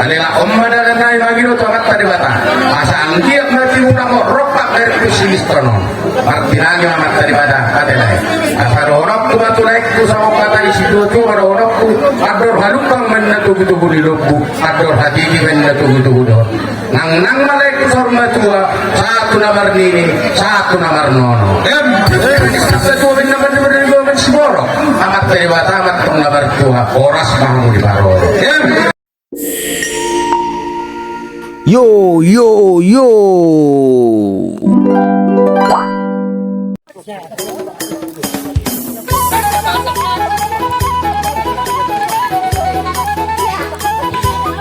Alila omma dalam naik lagi lo tomat tadi bata. Masa angkiat mati udah mau ropak dari pesimis tono. Martinanya amat tadi bata kata naik. Asal orang tu batu naik tu sama kata di situ tu ada orang tu ador halukang menatu gitu budi lobu. Ador hati ini menatu gitu budi. Nang malek tu sama tua satu nomor ini satu nomor nono. Satu nomor ini gue Siboro. Amat tadi bata amat nomor tua oras mau di baro. Yo yo yo.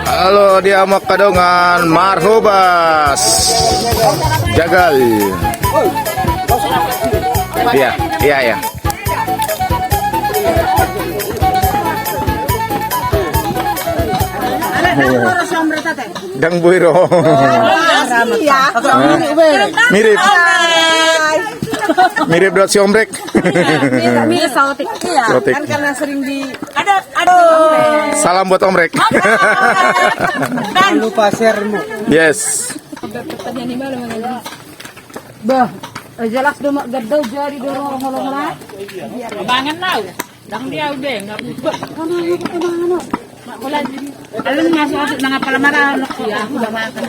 Halo dia Makadongan Marhobas Jagal. Iya. Dang buiro. Mirip. Mirip dot si ombrek. Mirip sautik. Sautik. Kan karena sering di ada. Salam buat ombrek. Jangan lupa share-mu. Yes. Bah, jelas demak gadau jadi dorong holong-holong. Bangan now. Dang dia udah enggak. Kemana? Makulan. Alin masuk mga palamara ya aku udah makan.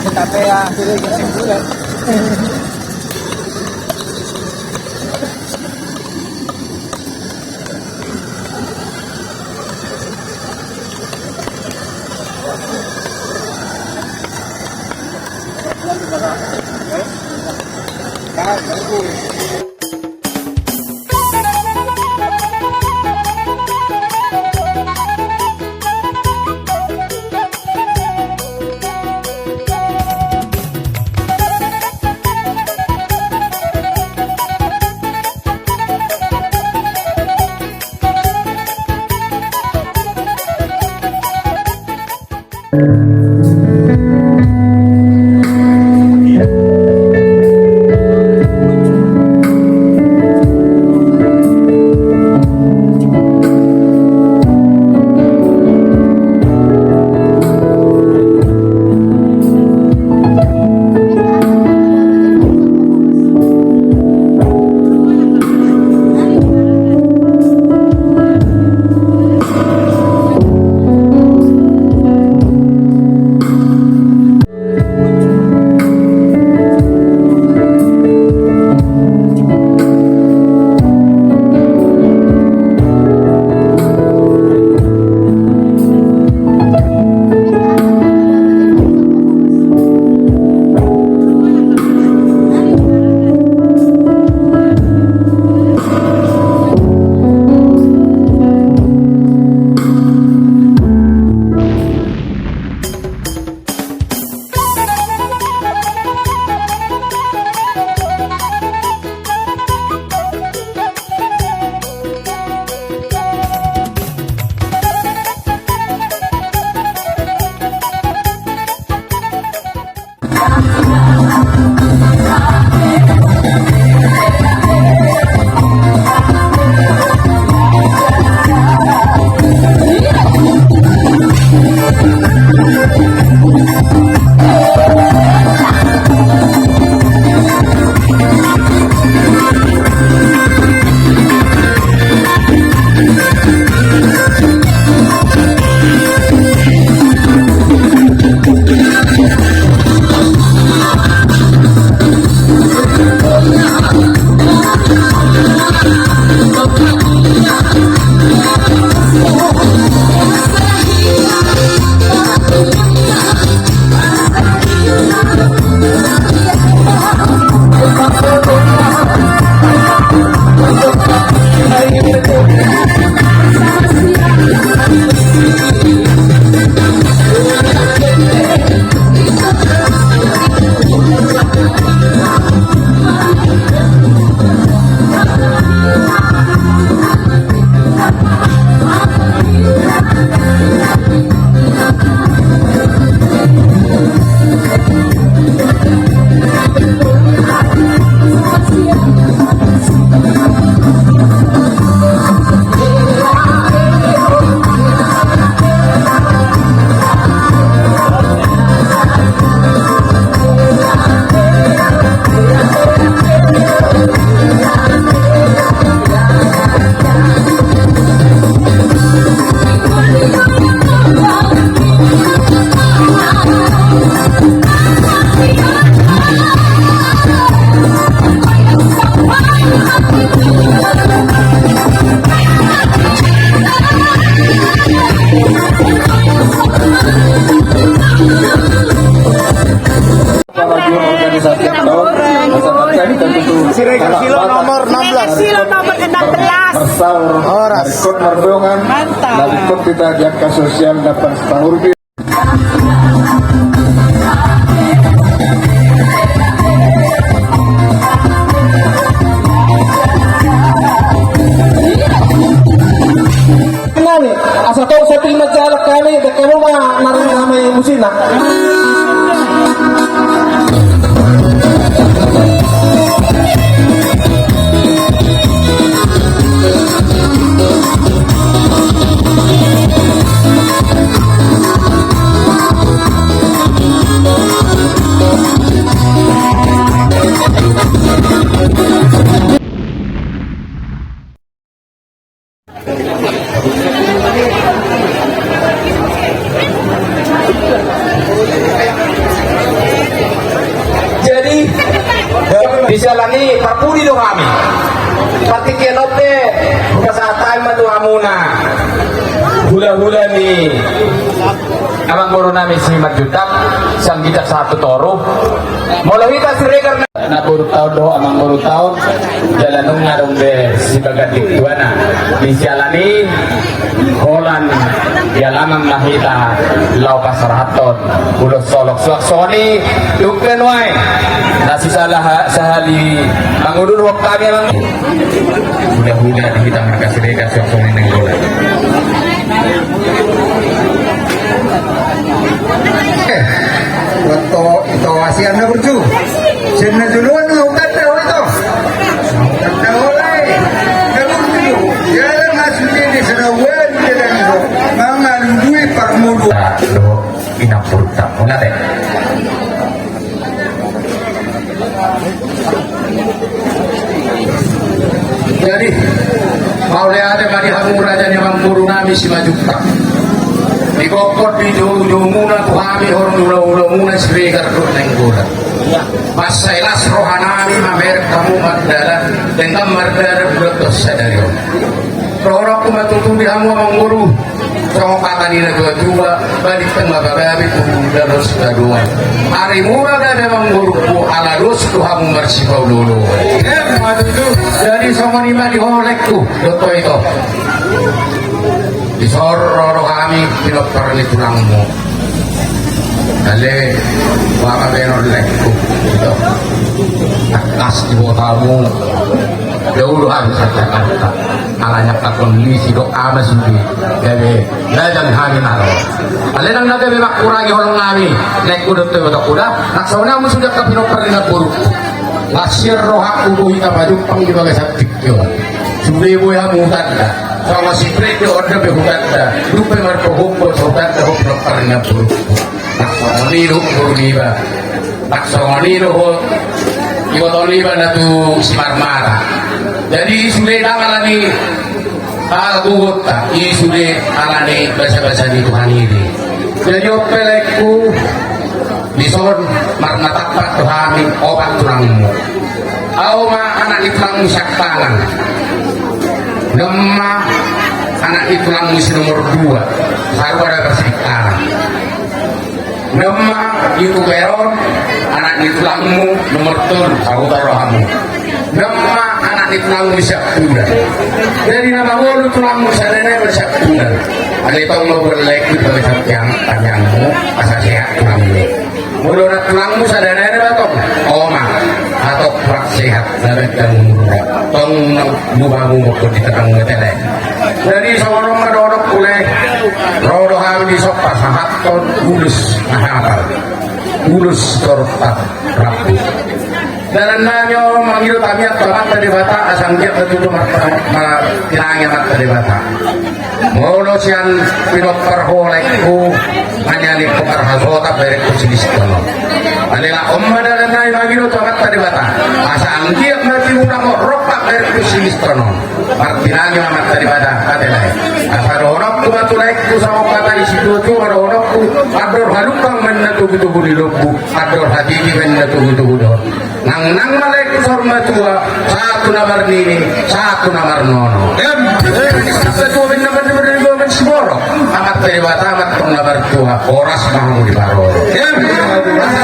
Tapi ya, sudah Siregar Silo nomor 16. Silo nomor 16. Bersaur Oras. ikut merdongan Mantap. dan ikut kita jangka sosial dapat setahun. Kami, asa tong sa tingmat sa alak kami, da kamu mga narinig namin yung musina. Jadi dijalani parpuri do kami. Pati kenote kasatay madua muna. Hula-hula ni amang guru namin si Madjutap sang gidak satu toro. Molawita si Regar na buru tahun do amang buru tahun jalanung nga dong de si bagadik tuana. Dijalani Holan yalamang mahita lau pasarahaton ulos solok suaksoni duken wae nasi salah sahali mangudun wak kami emang mudah-mudah di kita makasih deka suaksoni neng bola Waktu itu ASEAN na berju. Sina duluan ng ugat na ito. Ugat na ulay. Nagurdu. Yan ang asuli ni Sarawan. Mga lundui parmudu. lo inapurta muna deh jadi mau lihat ada di hamu raja yang guru nami si Majuta di kokot di jauh muna tu kami orang ulah muna Siregar tu nenggura masailas rohanami mamer kamu mardara dengan mardara berotos sadari orang aku matutu di hamu amang guru Sama kanina dua balik tengah bagabi kuda dos kedua. Hari murah dan memang guruku ala dos Tuhan bersifau dulu. Itu jadi sama lima diholekku doto itu. Disoro kami pinokter ni tulangmu. Kali waka benor lekku itu. Akas di botamu. Jauh harus kata alanya takon lisi dok ama sindi gawe lajan kami naro ale nang nagawe makurangi holong ngami nek kuda tu kuda naksona mo sudah kapino perina buruk lasir rohak ubu ita baju pang di bagai sabtik yo sudah ibu yang mutanda sama si prek yo order be hutanda rupe marko hukko hutanda hukko perina buruk naksona niru buruniba naksona niru ibu toliba natu si marmara jadi sudah alani gugut tak sudah alani bahasa-bahasa di Tuhan ini jadi opelekku dison marna tapat Tuhan obat tulangmu auma anak itulangmu saktalan lemah anak itulangmu si nomor 2 baru ada kesektaran lemah itu beron anak itulangmu nomor 3 saudara rohamu lemah anak itulangmu siap bulan dari nama wolu tulangmu sadana bersiap bulan ada itu mau berlek di bawah yang panjangmu asal sehat tulangmu mulu nak tulangmu sadana ada tong oma atau prak sehat dari kamu muda tong bubamu mau di terang ngetele dari seorang medorok kuleh rodo hari di sopa sahat ton bulus mahal bulus torpat rapi dan nanyo manggil kami atau dari bata asang dia ketutup kirangnya mat dari bata molo sian pilot perholekku hanya di pokar hasota berek kusilis kono adalah omma dan nai manggil atau dari bata asang dia mati unang ropak berek kusilis kono martirangnya mat dari bata adalah asal orang tu matulek tu sama kata di situ tu orang tu ador halukang menatu gitu di lubu ador hati menatu gitu nang malek forma tua satu nomor ini satu nomor nono satu nomor Siboro amat teribata amat nomor tua oras mau di baro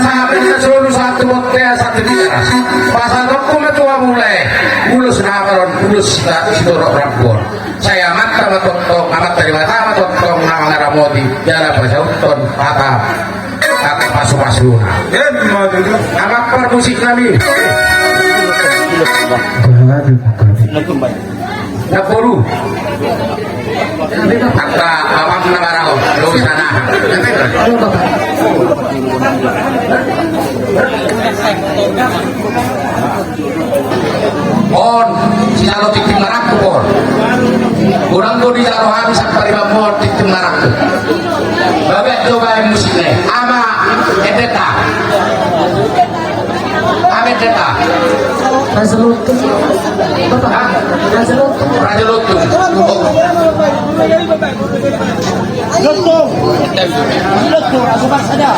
sampai selalu satu waktu satu diras pasal aku tulus kita sidorok rabon. Saya mata matotong amat dari mata matotong nama ngaramodi jara pasauton patah kata pasu-pasuna. Amat per musik kami. Napuru. Kata awam nabarao lo sana. Pon, sinalo titim marak ko pon. Kurang ko di jaro habis ang parimamon titim marak ko. Babet coba yang musiknya. Ama edeta. Ama edeta. Raja Lutung. Bapak. Raja Lutung. Raja Lutung. Lutung, aku saja.